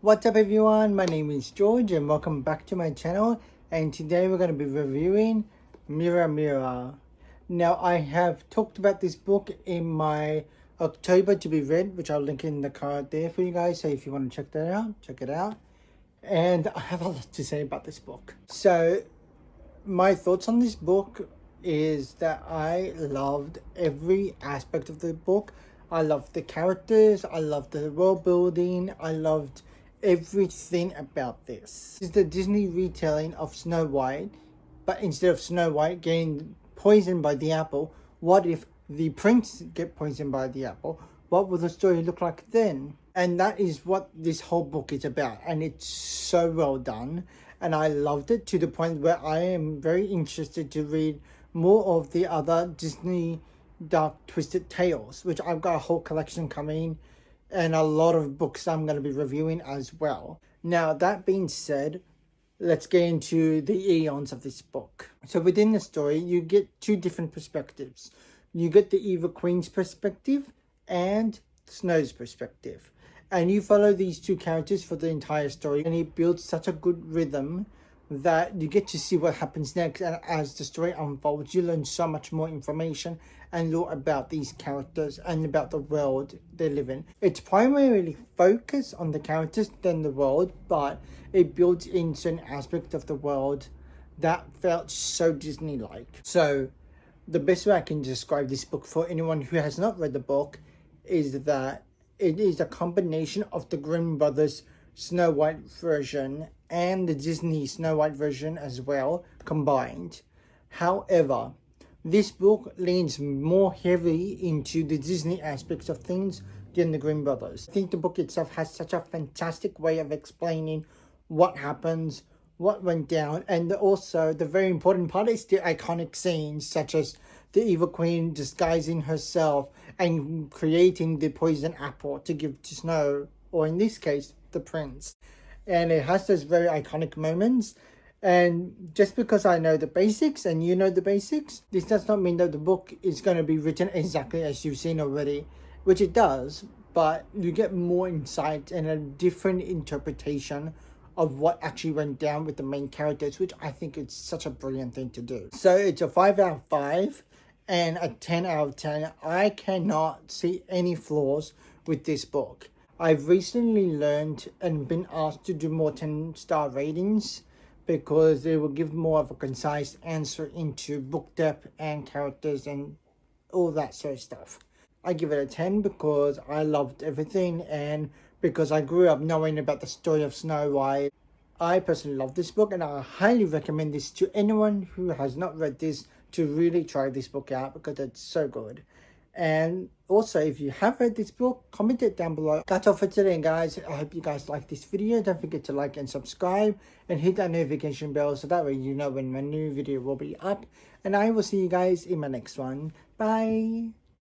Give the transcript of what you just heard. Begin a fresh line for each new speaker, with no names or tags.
What's up everyone, my name is George and welcome back to my channel, and today we're going to be reviewing Mirror Mirror. Now I have talked about this book in my October to be read, which I'll link in the card there for you guys, so if you want to check that out, check it out. And I have a lot to say about this book. So my thoughts on this book is that I loved every aspect of the book. I loved the characters, I loved the world building, I loved everything about this. This is the Disney retelling of Snow White, but instead of Snow White getting poisoned by the apple, what if the prince get poisoned by the apple? What will the story look like then? And that is what this whole book is about, and it's so well done, and I loved it to the point where I am very interested to read more of the other Disney Dark Twisted Tales, which I've got a whole collection coming and a lot of books I'm going to be reviewing as well. Now that being said, let's get into the eons of this book. So within the story you get two different perspectives. You get the Evil Queen's perspective and Snow's perspective, and you follow these two characters for the entire story, and it builds such a good rhythm that you get to see what happens next, and as the story unfolds you learn so much more information and lore about these characters and about the world they live in. It's primarily focused on the characters than the world, but it builds in certain aspects of the world that felt so Disney-like. So the best way I can describe this book for anyone who has not read the book is that it is a combination of the Grimm brothers Snow White version and the Disney Snow White version as well combined. However, this book leans more heavily into the Disney aspects of things than the Grimm brothers. I think the book itself has such a fantastic way of explaining what happens, what went down, and also the very important part is the iconic scenes such as the Evil Queen disguising herself and creating the poison apple to give to Snow, or in this case the prince. And it has those very iconic moments, and just because I know the basics and you know the basics, this does not mean that the book is going to be written exactly as you've seen already, which it does, but you get more insight and a different interpretation of what actually went down with the main characters, which I think is such a brilliant thing to do. So it's a 5 out of 5 and a 10 out of 10. I cannot see any flaws with this book. I've recently learned and been asked to do more 10-star ratings because they will give more of a concise answer into book depth and characters and all that sort of stuff. I give it a 10 because I loved everything and because I grew up knowing about the story of Snow White. I personally love this book and I highly recommend this to anyone who has not read this to really try this book out because it's so good. And also, if you have read this book, comment it down below. That's all for today, guys. I hope you guys like this video. Don't forget to like and subscribe and hit that notification bell so that way you know when my new video will be up. And I will see you guys in my next one. Bye.